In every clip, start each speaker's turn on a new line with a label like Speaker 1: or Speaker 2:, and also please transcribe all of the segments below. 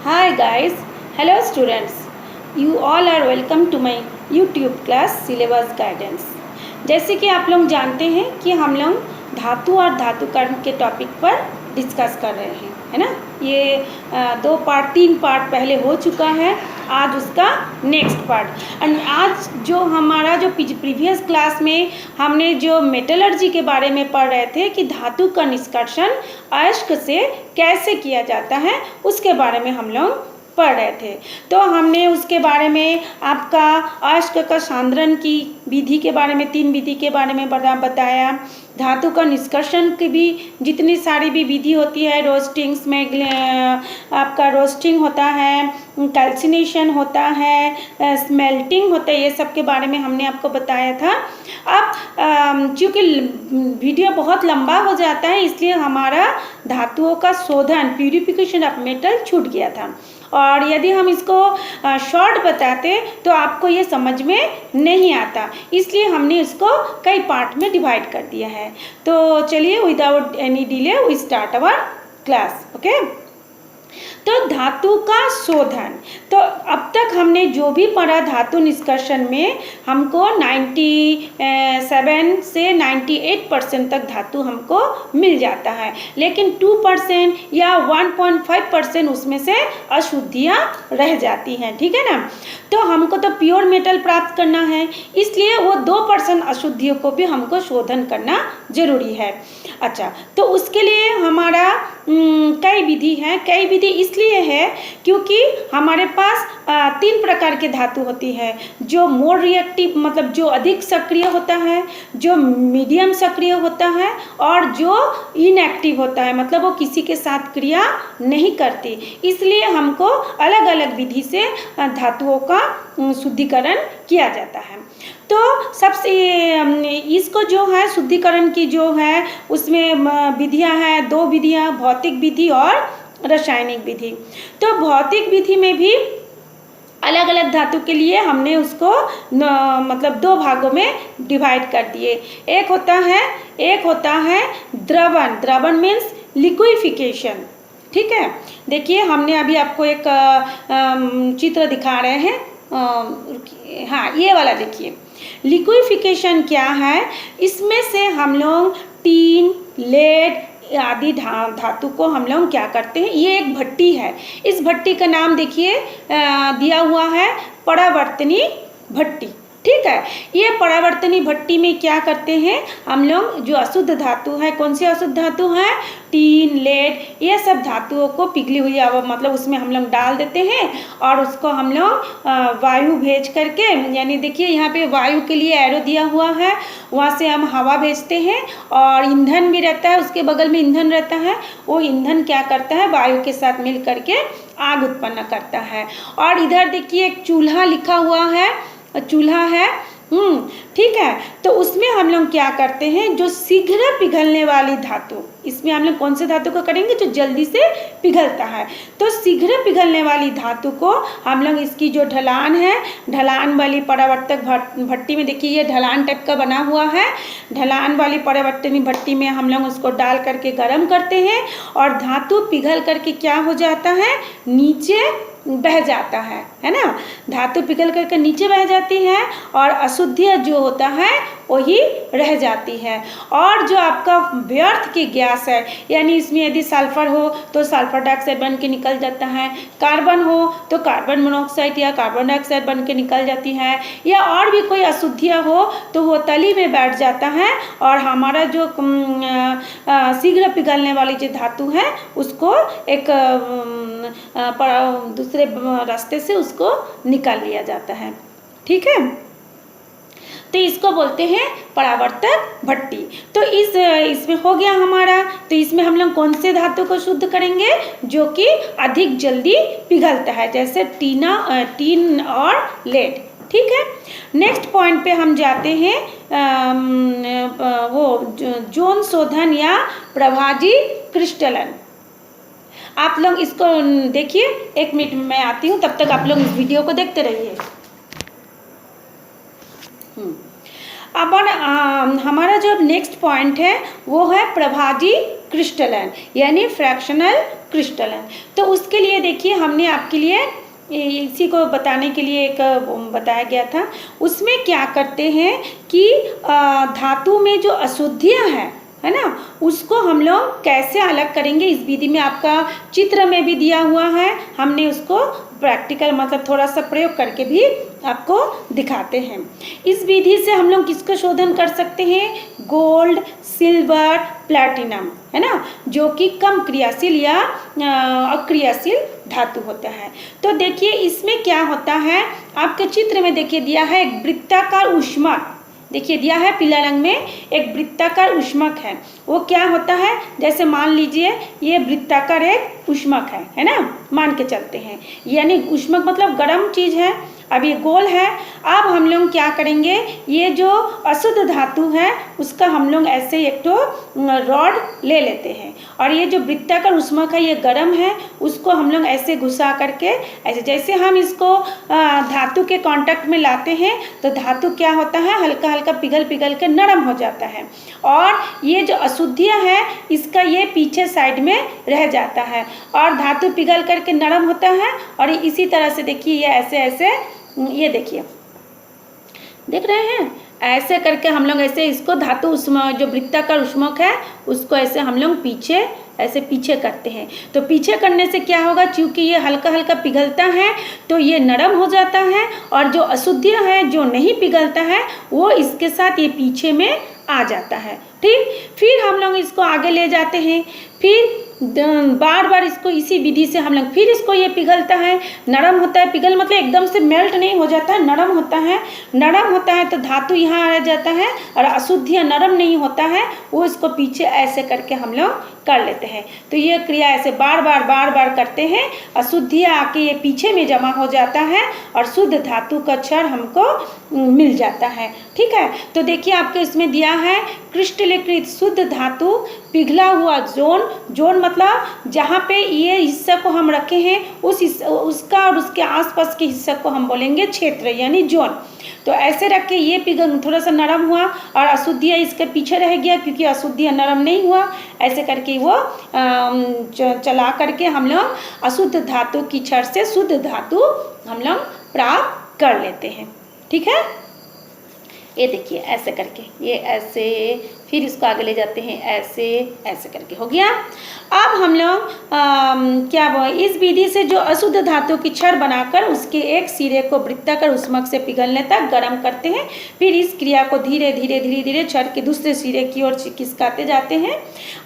Speaker 1: Hi guys, hello students. You all are welcome to my YouTube class syllabus guidance. जैसे कि आप लोग जानते हैं कि हम लोग धातु और धातु कर्ण के टॉपिक पर डिस्कस कर रहे हैं, है ना। ये 3 पार्ट पहले हो चुका है, आज उसका नेक्स्ट पार्ट। एंड आज जो हमारा जो प्रीवियस क्लास में हमने जो मेटलर्जी के बारे में पढ़ रहे थे कि धातु का निष्कर्षण अयस्क से कैसे किया जाता है, उसके बारे में हम लोग पढ़ रहे थे। तो हमने उसके बारे में आपका अयस्क का सांद्रण की विधि के बारे में 3 विधि के बारे में बताया। धातु का निष्कर्षण की भी जितनी सारी भी विधि होती है, रोस्टिंग्स में आपका रोस्टिंग होता है, कैल्सिनेशन होता है, स्मेल्टिंग होता है, ये सब के बारे में हमने आपको बताया था। अब चूँकि वीडियो बहुत लंबा हो जाता है, इसलिए हमारा धातुओं का शोधन प्यूरिफिकेशन ऑफ मेटल छूट गया था। और यदि हम इसको शॉर्ट बताते तो आपको ये समझ में नहीं आता, इसलिए हमने इसको कई पार्ट में डिवाइड कर दिया है। तो चलिए without any delay we start our class. Okay, तो धातु का शोधन, तो अब तक हमने जो भी पढ़ा धातु निष्कर्षण में हमको 97 से 98% तक धातु हमको मिल जाता है, लेकिन 2% या 1.5% उसमें से अशुद्धियाँ रह जाती हैं, ठीक है ना। तो हमको तो प्योर मेटल प्राप्त करना है, इसलिए वो 2% अशुद्धियों को भी हमको शोधन करना जरूरी है। अच्छा, तो उसके लिए हमारा कई विधि हैं। कई विधि इसलिए है क्योंकि हमारे पास 3 प्रकार के धातु होती है, जो मोर रिएक्टिव मतलब जो अधिक सक्रिय होता है, जो मीडियम सक्रिय होता है, और जो इनएक्टिव होता है मतलब वो किसी के साथ क्रिया नहीं करती। इसलिए हमको अलग अलग विधि से धातुओं का शुद्धिकरण किया जाता है। तो सबसे इसको जो है शुद्धिकरण की जो है उसमें विधियां हैं, 2 विधियां, भौतिक विधि और रासायनिक विधि। तो भौतिक विधि में भी अलग अलग धातु के लिए हमने उसको मतलब 2 भागों में डिवाइड कर दिए। एक होता है द्रवण। द्रवण मीन्स लिक्विफिकेशन, ठीक है। देखिए हमने अभी आपको एक चित्र दिखा रहे हैं, हाँ ये वाला देखिए। लिक्विफिकेशन क्या है, इसमें से हम लोग टीन, लेड आदि धातु को हम लोग क्या करते हैं, ये एक भट्टी है। इस भट्टी का नाम देखिए दिया हुआ है परावर्तनी भट्टी, ठीक है। ये परावर्तनी भट्टी में क्या करते हैं हम लोग, जो अशुद्ध धातु है, कौन सी अशुद्ध धातु है, टीन, लेड, ये सब धातुओं को पिघली हुई मतलब उसमें हम लोग डाल देते हैं और उसको हम लोग वायु भेज करके, यानी देखिए यहाँ पे वायु के लिए एरो दिया हुआ है, वहाँ से हम हवा भेजते हैं और ईंधन भी रहता है, उसके बगल में ईंधन रहता है। वो ईंधन क्या करता है, वायु के साथ मिल करके आग उत्पन्न करता है। और इधर देखिए एक चूल्हा लिखा हुआ है, चूल्हा है, ठीक है। तो उसमें हम लोग क्या करते हैं, जो शीघ्र पिघलने वाली धातु, इसमें हम लोग कौन से धातु को करेंगे, जो जल्दी से पिघलता है। तो शीघ्र पिघलने वाली धातु को हम लोग, इसकी जो ढलान है, ढलान वाली परावर्तक भट्टी में देखिए ये ढलान टाइप का बना हुआ है, ढलान वाली परावर्तनी भट्टी में हम लोग उसको डाल करके गर्म करते हैं और धातु पिघल करके क्या हो जाता है, नीचे बह जाता है ना। धातु पिघल करके नीचे बह जाती है और अशुद्धि जो होता है वही रह जाती है। और जो आपका व्यर्थ की गैस है, यानी इसमें यदि सल्फर हो तो सल्फर डाइऑक्साइड बन के निकल जाता है, कार्बन हो तो कार्बन मोनोऑक्साइड या कार्बन डाइऑक्साइड बन के निकल जाती है, या और भी कोई अशुद्धियाँ हो तो वो तली में बैठ जाता है और हमारा जो शीघ्र पिघलने वाली जो धातु है उसको एक दूसरे रास्ते से उसको निकाल लिया जाता है, ठीक है। तो इसको बोलते हैं परावर्तक भट्टी। तो इसमें हो गया हमारा। तो इसमें हम लोग कौन से धातु को शुद्ध करेंगे, जो कि अधिक जल्दी पिघलता है, जैसे टीन और लेड, ठीक है। नेक्स्ट पॉइंट पे हम जाते हैं, वो जोन शोधन या प्रभाजी क्रिस्टलन। आप लोग इसको देखिए, 1 मिनट में मैं आती हूँ, तब तक आप लोग इस वीडियो को देखते रहिए। अब हमारा जो नेक्स्ट पॉइंट है वो है प्रभाजी क्रिस्टलन यानी फ्रैक्शनल क्रिस्टलन। तो उसके लिए देखिए हमने आपके लिए इसी को बताने के लिए एक बताया गया था। उसमें क्या करते हैं कि धातु में जो अशुद्धियाँ हैं है ना, उसको हम लोग कैसे अलग करेंगे, इस विधि में आपका चित्र में भी दिया हुआ है। हमने उसको प्रैक्टिकल मतलब थोड़ा सा प्रयोग करके भी आपको दिखाते हैं। इस विधि से हम लोग किसको शोधन कर सकते हैं, गोल्ड, सिल्वर, प्लैटिनम, है ना, जो कि कम क्रियाशील या अक्रियाशील धातु होता है। तो देखिए इसमें क्या होता है, आपके चित्र में देखिए दिया है एक वृत्ताकार ऊष्मक, देखिए दिया है पीला रंग में एक वृत्ताकार ऊष्मक है। वो क्या होता है, जैसे मान लीजिए ये वृत्ताकार एक ऊष्मक है ना, मान के चलते हैं, यानी ऊष्मक मतलब गर्म चीज़ है। अब ये गोल है। अब हम लोग क्या करेंगे, ये जो अशुद्ध धातु है उसका हम लोग ऐसे एक तो रॉड ले लेते हैं, और ये जो वृत्ताकार ऊष्मक है ये गर्म है, उसको हम लोग ऐसे घुसा करके ऐसे, जैसे हम इसको धातु के कांटेक्ट में लाते हैं तो धातु क्या होता है, हल्का हल्का पिघल पिघल के नरम हो जाता है, और ये जो अशुद्धियाँ है इसका ये पीछे साइड में रह जाता है, और धातु पिघल करके नरम होता है। और इसी तरह से देखिए ये ऐसे ऐसे, ये देखिए देख रहे हैं, ऐसे करके हम लोग ऐसे इसको धातु ऊष्मक जो वृत्ताकार ऊष्मक है उसको ऐसे हम लोग पीछे ऐसे पीछे करते हैं। तो पीछे करने से क्या होगा, चूँकि ये हल्का हल्का पिघलता है तो ये नरम हो जाता है, और जो अशुद्धियाँ है जो नहीं पिघलता है वो इसके साथ ये पीछे में आ जाता है। ठीक, फिर हम लोग इसको आगे ले जाते हैं, फिर बार बार इसको इसी विधि से हम लोग फिर इसको ये पिघलता है, नरम होता है, पिघल मतलब एकदम से मेल्ट नहीं हो जाता है, नरम होता है। नरम होता है तो धातु यहाँ आ जाता है, और अशुद्धियाँ नरम नहीं होता है, वो इसको पीछे ऐसे करके हम लोग कर लेते हैं। तो ये क्रिया ऐसे बार बार करते हैं, अशुद्धियाँ आके ये पीछे में जमा हो जाता है और शुद्ध धातु का क्षण हमको मिल जाता है। ठीक है, तो देखिए आपके इसमें दिया है क्रिस्टलीकृत शुद्ध धातु पिघला हुआ जोन मतलब जहाँ पे ये हिस्सा को हम रखे हैं उसका और उसके आसपास के हिस्से को हम बोलेंगे क्षेत्र यानी जोन। तो ऐसे रख के ये पिघल थोड़ा सा नरम हुआ और अशुद्धियाँ इसके पीछे रह गया क्योंकि अशुद्धियाँ नरम नहीं हुआ, ऐसे करके वो चला करके हम लोग अशुद्ध धातु की क्षण से शुद्ध धातु हम लोग प्राप्त कर लेते हैं। ठीक है, ये देखिए ऐसे करके ये ऐसे, फिर इसको आगे ले जाते हैं ऐसे ऐसे करके हो गया। अब हम लोग क्या वो इस विधि से जो अशुद्ध धातु की छड़ बनाकर उसके एक सिरे को वृत्ताकार ऊष्मक से पिघलने तक गर्म करते हैं। फिर इस क्रिया को धीरे धीरे छड़ के दूसरे सिरे की ओर खिसकाते जाते हैं।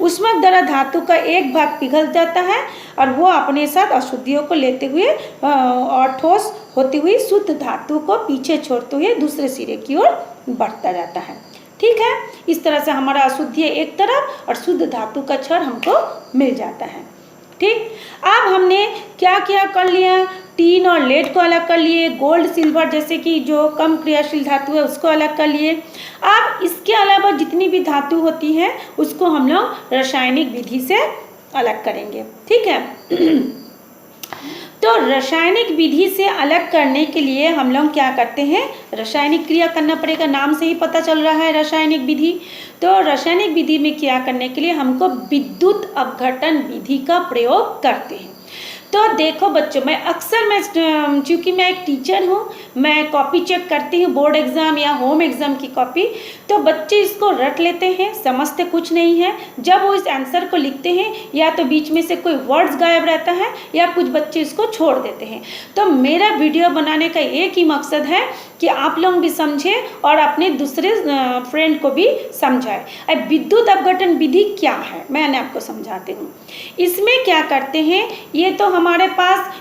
Speaker 1: ऊष्मक द्वारा धातु का एक भाग पिघल जाता है और वो अपने साथ अशुद्धियों को लेते हुए और ठोस होती हुई शुद्ध धातु को पीछे छोड़ते हुए दूसरे सिरे की ओर बढ़ता जाता है। ठीक है, इस तरह से हमारा अशुद्धि एक तरफ और शुद्ध धातु का क्षण हमको मिल जाता है। ठीक, अब हमने क्या क्या कर लिया, टीन और लेड को अलग कर लिए, गोल्ड सिल्वर जैसे कि जो कम क्रियाशील धातु है उसको अलग कर लिए। अब इसके अलावा जितनी भी धातु होती है उसको हम लोग रासायनिक विधि से अलग करेंगे। ठीक है, तो रासायनिक विधि से अलग करने के लिए हम लोग क्या करते हैं, रासायनिक क्रिया करना पड़ेगा, नाम से ही पता चल रहा है रासायनिक विधि। तो रासायनिक विधि में क्या करने के लिए हमको विद्युत अपघटन विधि का प्रयोग करते हैं। तो देखो बच्चों, चूँकि मैं एक टीचर हूँ, मैं कॉपी चेक करती हूँ बोर्ड एग्ज़ाम या होम एग्ज़ाम की कॉपी, तो बच्चे इसको रट लेते हैं, समझते कुछ नहीं है। जब वो इस आंसर को लिखते हैं या तो बीच में से कोई वर्ड्स गायब रहता है या कुछ बच्चे इसको छोड़ देते हैं। तो मेरा वीडियो बनाने का एक ही मकसद है कि आप लोग भी समझें और अपने दूसरे फ्रेंड को भी समझाएं। अब विद्युत अपघटन विधि क्या है मैंने आपको समझाती हूँ। इसमें क्या करते हैं, ये तो हमारे पास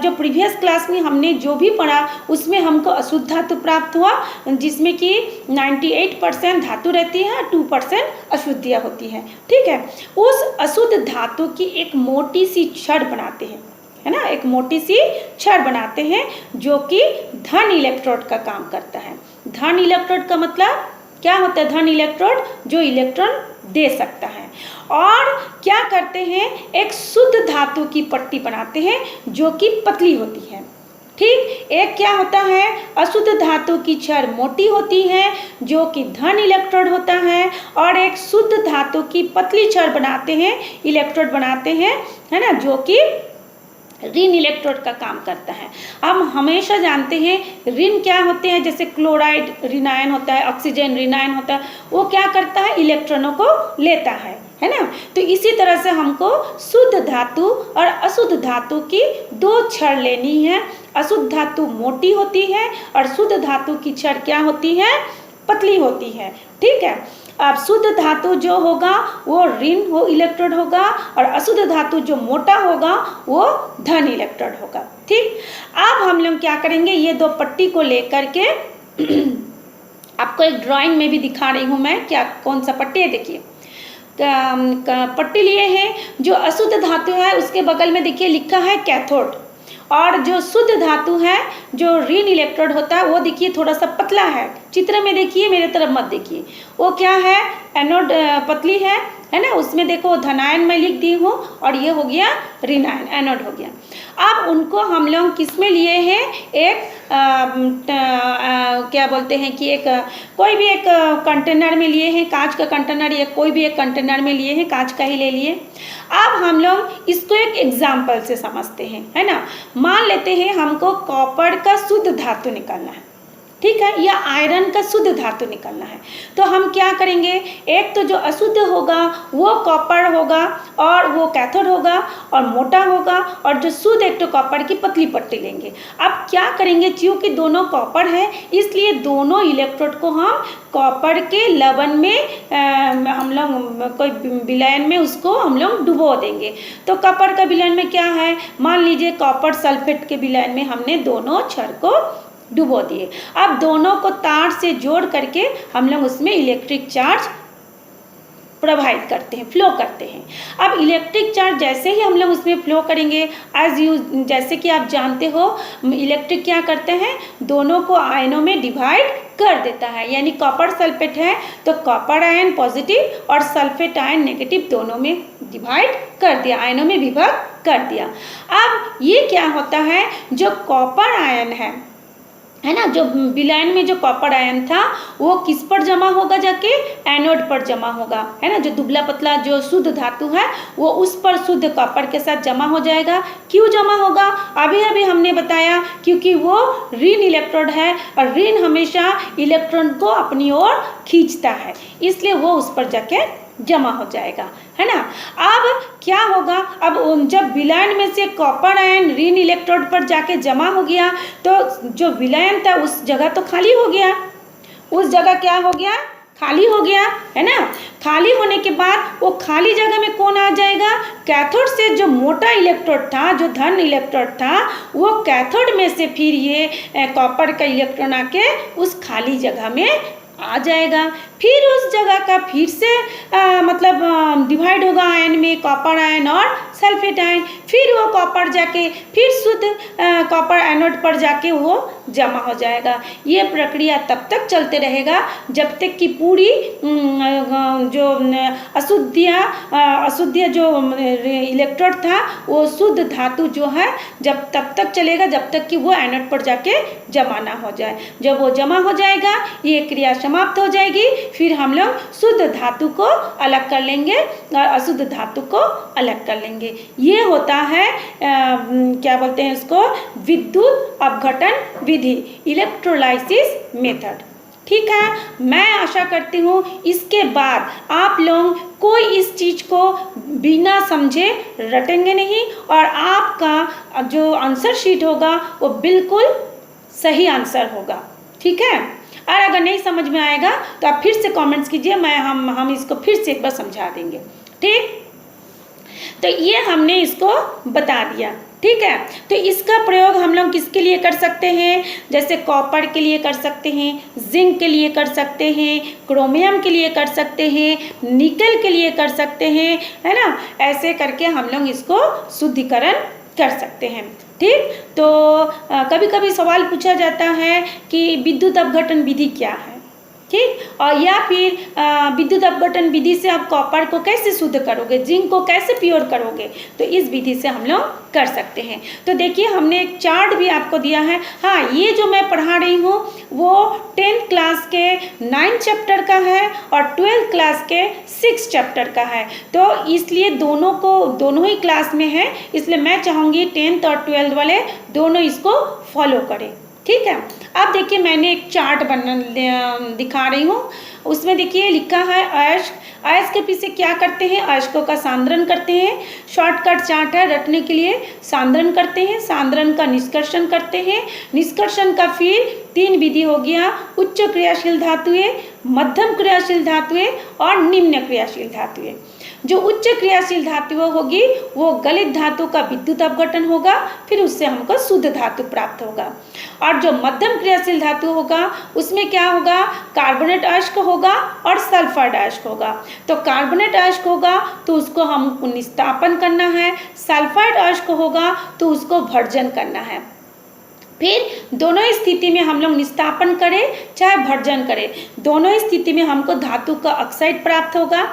Speaker 1: जो प्रीवियस क्लास में हमने जो भी पढ़ा उसमें हमको अशुद्ध धातु प्राप्त हुआ, जिसमें कि 98% धातु रहती है, 2% अशुद्धियाँ होती हैं। ठीक है, उस अशुद्ध धातु की एक मोटी सी छड़ बनाते हैं, है ना, एक मोटी सी छड़ बनाते हैं जो कि धन इलेक्ट्रोड का काम करता है। धन इलेक्ट्रोड का मतलब क्या होता है, धन इलेक्ट्रोड जो इलेक्ट्रॉन दे सकता है। और क्या करते हैं, एक शुद्ध धातु की पट्टी बनाते हैं जो कि पतली होती है। ठीक, एक क्या होता है, अशुद्ध धातु की क्षार मोटी होती है जो कि धन इलेक्ट्रोड होता है, और एक शुद्ध धातु की पतली क्षार बनाते हैं, इलेक्ट्रोड बनाते हैं, है ना, जो कि ऋण इलेक्ट्रोड का काम करता है। हम हमेशा जानते हैं ऋण क्या होते हैं, जैसे क्लोराइड ऋणायन होता है, ऑक्सीजन ऋणायन होता है, वो क्या करता है, इलेक्ट्रॉनों को लेता है ना। तो इसी तरह से हमको शुद्ध धातु और अशुद्ध धातु की दो छड़ लेनी है। अशुद्ध धातु मोटी होती है और शुद्ध धातु की छड़ क्या होती है, पतली होती है। ठीक है, अब शुद्ध धातु जो होगा वो ऋण हो इलेक्ट्रोड होगा, और अशुद्ध धातु जो मोटा होगा वो धन इलेक्ट्रोड होगा। ठीक, अब हम लोग क्या करेंगे, ये दो पट्टी को लेकर के आपको एक ड्राइंग में भी दिखा रही हूँ मैं, क्या कौन सा पट्टी है, देखिए पट्टी लिए हैं। जो अशुद्ध धातु है उसके बगल में देखिए लिखा है कैथोड, और जो शुद्ध धातु है जो ऋण इलेक्ट्रोड होता है वो देखिए थोड़ा सा पतला है। चित्र में देखिए, मेरे तरफ मत देखिए, वो क्या है, एनोड पतली है ना, उसमें देखो धनायन मैं लिख दी हूँ, और ये हो गया ऋणायन, एनोड हो गया। अब उनको हम लोग किस में लिए हैं, एक क्या बोलते हैं कि एक कोई भी एक कंटेनर में लिए हैं, कांच का कंटेनर या कोई भी एक कंटेनर में लिए हैं, कांच का ही ले लिए। अब हम लोग इसको एक एग्जाम्पल से समझते हैं, है ना। मान लेते हैं हमको कॉपर का शुद्ध धातु निकालना है, ठीक है, या आयरन का शुद्ध धातु निकालना है। तो हम क्या करेंगे, एक तो जो अशुद्ध होगा वो कॉपर होगा और वो कैथोड होगा और मोटा होगा, और जो शुद्ध एक तो कॉपर की पतली पट्टी लेंगे। अब क्या करेंगे, क्योंकि दोनों कॉपर है इसलिए दोनों इलेक्ट्रोड को हम कॉपर के लवण में हम लोग कोई विलयन में उसको हम लोग डुबो देंगे। तो कॉपर का विलयन में क्या है, मान लीजिए कॉपर सल्फेट के विलयन में हमने दोनों क्षार को डुबो दिए। अब दोनों को तार से जोड़ करके हम लोग उसमें इलेक्ट्रिक चार्ज प्रोवाइड करते हैं, फ्लो करते हैं। अब इलेक्ट्रिक चार्ज जैसे ही हम लोग उसमें फ्लो करेंगे, एज यू जैसे कि आप जानते हो इलेक्ट्रिक क्या करते हैं, दोनों को आयनों में डिवाइड कर देता है। यानी कॉपर सल्फेट है तो कॉपर आयन पॉजिटिव और सल्फेट आयन नेगेटिव दोनों में डिवाइड कर दिया, आयनों में विभाग कर दिया। अब ये क्या होता है, जो कॉपर आयन है ना, जो विलयन में जो कॉपर आयन था वो किस पर जमा होगा, जाके एनोड पर जमा होगा, है ना। जो दुबला पतला जो शुद्ध धातु है वो उस पर शुद्ध कॉपर के साथ जमा हो जाएगा। क्यों जमा होगा, अभी अभी हमने बताया, क्योंकि वो ऋण इलेक्ट्रोड है और ऋण हमेशा इलेक्ट्रॉन को अपनी ओर खींचता है, इसलिए वो उस पर जाके जमा हो जाएगा, है ना। अब क्या होगा, अब जब विलयन में से कॉपर आयन ऋण इलेक्ट्रोड पर जाके जमा हो गया तो जो विलयन था उस जगह तो खाली हो गया, उस जगह क्या हो गया, खाली हो गया, है ना। खाली होने के बाद वो खाली जगह में कौन आ जाएगा, कैथोड से जो मोटा इलेक्ट्रोड था, जो धन इलेक्ट्रोड था, वो कैथोड में से फिर ये कॉपर का इलेक्ट्रॉन आके उस खाली जगह में आ जाएगा। फिर उस जगह का फिर से मतलब डिवाइड होगा आयन में, कॉपर आयन और सल्फेट आयन। फिर वो कॉपर जाके फिर शुद्ध कॉपर एनोड पर जाके वो जमा हो जाएगा। ये प्रक्रिया तब तक चलते रहेगा जब तक कि पूरी जो अशुद्ध जो इलेक्ट्रोड था वो शुद्ध धातु जो है जब तब तक चलेगा जब तक कि वो एनोड पर जाके जमा ना हो जाए। जब वो जमा हो जाएगा ये क्रिया समाप्त हो जाएगी, फिर हम लोग शुद्ध धातु को अलग कर लेंगे और अशुद्ध धातु को अलग कर लेंगे। ये होता है क्या बोलते हैं इसको, विद्युत अपघटन विधि, इलेक्ट्रोलाइसिस मेथड। ठीक है, मैं आशा करती हूँ इसके बाद आप लोग कोई इस चीज़ को बिना समझे रटेंगे नहीं और आपका जो आंसर शीट होगा वो बिल्कुल सही आंसर होगा। ठीक है, और अगर नहीं समझ में आएगा तो आप फिर से कमेंट्स कीजिए, हम इसको फिर से एक बार समझा देंगे। ठीक, तो ये हमने इसको बता दिया। ठीक है, तो इसका प्रयोग हम लोग किसके लिए कर सकते हैं, जैसे कॉपर के लिए कर सकते हैं, जिंक के लिए कर सकते हैं, क्रोमियम के लिए कर सकते हैं, निकल के लिए कर सकते हैं, है ना। ऐसे करके हम लोग इसको शुद्धिकरण कर सकते हैं। ठीक, तो कभी कभी सवाल पूछा जाता है कि विद्युत अपघटन विधि क्या है। ठीक। और या फिर विद्युत अपघटन विधि से आप कॉपर को कैसे शुद्ध करोगे, जिंक को कैसे प्योर करोगे, तो इस विधि से हम लोग कर सकते हैं। तो देखिए हमने एक चार्ट भी आपको दिया है। हाँ, ये जो मैं पढ़ा रही हूँ वो 10th क्लास के 9th चैप्टर का है और 12th क्लास के 6th चैप्टर का है। तो इसलिए दोनों ही क्लास में है, इसलिए मैं चाहूँगी 10th और 12th वाले दोनों इसको फॉलो करें। ठीक है। अब देखिए मैंने एक चार्ट दिखा रही हूँ, उसमें देखिए लिखा है अयस्क। अयस्क के पीछे क्या करते हैं, अयस्कों का सांद्रण करते हैं। शॉर्टकट चार्ट है रटने के लिए। सांद्रण करते हैं, सांद्रण का निष्कर्षण करते हैं, निष्कर्षण का फिर 3 विधि हो गया, उच्च क्रियाशील धातुएं, मध्यम क्रियाशील धातुएं और निम्न क्रियाशील धातुएं। जो उच्च क्रियाशील धातु होगी वो गलित धातु का विद्युत अपघटन होगा, फिर उससे हमको शुद्ध धातु प्राप्त होगा। और जो मध्यम क्रियाशील धातु होगा उसमें क्या होगा, कार्बोनेट अयस्क होगा और सल्फाइड अयस्क होगा। तो कार्बोनेट अयस्क होगा तो उसको हमको निस्तापन करना है, सल्फाइड अयस्क होगा तो उसको भर्जन करना है। फिर दोनों स्थिति में हम लोग निस्तापन करें चाहे भर्जन करें, दोनों स्थिति में हमको धातु का ऑक्साइड प्राप्त होगा।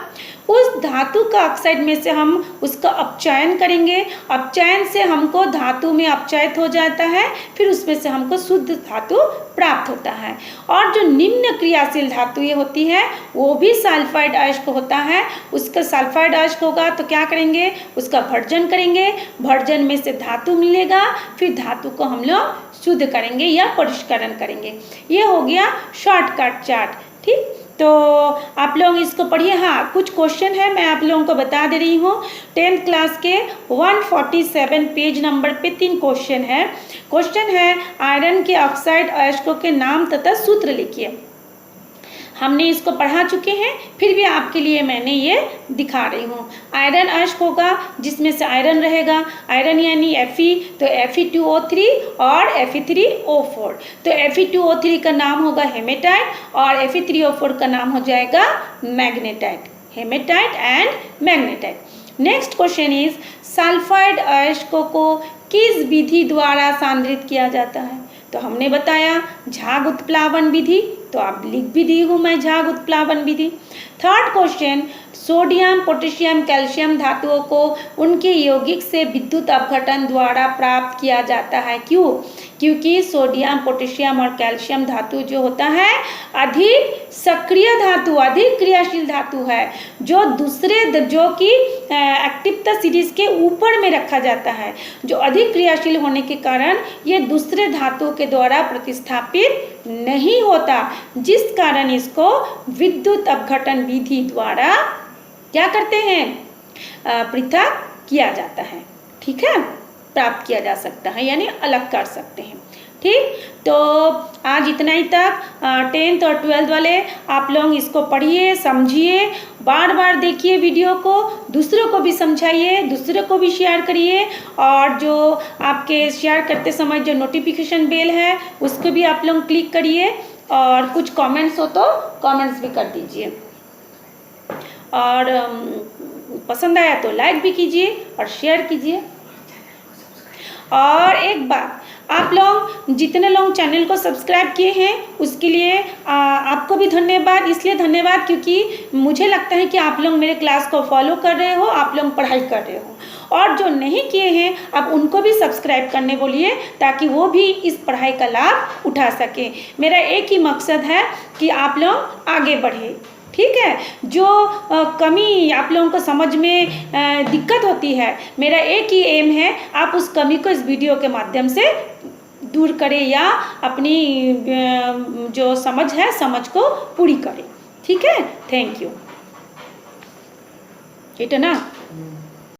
Speaker 1: उस धातु का ऑक्साइड में से हम उसका अपचयन करेंगे, अपचयन से हमको धातु में अपचयित हो जाता है, फिर उसमें से हमको शुद्ध धातु प्राप्त होता है। और जो निम्न क्रियाशील धातुएं होती है वो भी सल्फाइड अयस्क होता है। उसका सल्फाइड अयस्क होगा तो क्या करेंगे, उसका भर्जन करेंगे, भर्जन में से धातु मिलेगा, फिर धातु को हम लोग शुद्ध करेंगे या परिष्करण करेंगे। ये हो गया शॉर्टकट चार्ट। ठीक, तो आप लोग इसको पढ़िए। हाँ, कुछ क्वेश्चन है मैं आप लोगों को बता दे रही हूँ। 10th क्लास के 147 पेज नंबर पे 3 क्वेश्चन है। क्वेश्चन है आयरन के ऑक्साइड अयस्कों के नाम तथा सूत्र लिखिए। हमने इसको पढ़ा चुके हैं, फिर भी आपके लिए मैंने ये दिखा रही हूँ। आयरन अयस्क होगा जिसमें से आयरन रहेगा, आयरन यानी Fe, तो Fe2O3 और Fe3O4। तो Fe2O3 का नाम होगा हेमेटाइट और Fe3O4 का नाम हो जाएगा magnetite. Hematite and magnetite. Next question is sulphide अयस्कों को किस विधि द्वारा सांद्रित किया जाता है। तो हमने बताया झाग उत्प्लावन विधि, तो आप लिख भी दी हूँ मैं झाग उत्प्लावन विधि। Third question, sodium potassium calcium धातुओं को उनके यौगिक से विद्युत अपघटन द्वारा प्राप्त किया जाता है। क्यों? क्योंकि सोडियम पोटेशियम और कैल्शियम धातु जो होता है अधिक सक्रिय धातु, अधिक क्रियाशील धातु है, जो जो कि एक्टिवता सीरीज के ऊपर में रखा जाता है, जो अधिक क्रियाशील होने के कारण ये दूसरे धातु के द्वारा प्रतिस्थापित नहीं होता, जिस कारण इसको विद्युत अपघटन विधि द्वारा क्या करते हैं, पृथक किया जाता है। ठीक है, प्राप्त किया जा सकता है यानी अलग कर सकते हैं। ठीक, तो आज इतना ही तक। 10th और 12th वाले आप लोग इसको पढ़िए, समझिए, बार बार देखिए वीडियो को, दूसरों को भी समझाइए, दूसरों को भी शेयर करिए। और जो आपके शेयर करते समय जो नोटिफिकेशन बेल है उसको भी आप लोग क्लिक करिए, और कुछ कमेंट्स हो तो कमेंट्स भी कर दीजिए, और पसंद आया तो लाइक भी कीजिए और शेयर कीजिए। और एक बात, आप लोग जितने लोग चैनल को सब्सक्राइब किए हैं उसके लिए आपको भी धन्यवाद। इसलिए धन्यवाद क्योंकि मुझे लगता है कि आप लोग मेरे क्लास को फॉलो कर रहे हो, आप लोग पढ़ाई कर रहे हो। और जो नहीं किए हैं आप उनको भी सब्सक्राइब करने बोलिए, ताकि वो भी इस पढ़ाई का लाभ उठा सकें। मेरा एक ही मकसद है कि आप लोग आगे बढ़े। ठीक है, जो कमी आप लोगों को समझ में दिक्कत होती है, मेरा एक ही एम है, आप उस कमी को इस वीडियो के माध्यम से दूर करें या अपनी जो समझ है समझ को पूरी करें। ठीक है, थैंक यू। ठीक है ना।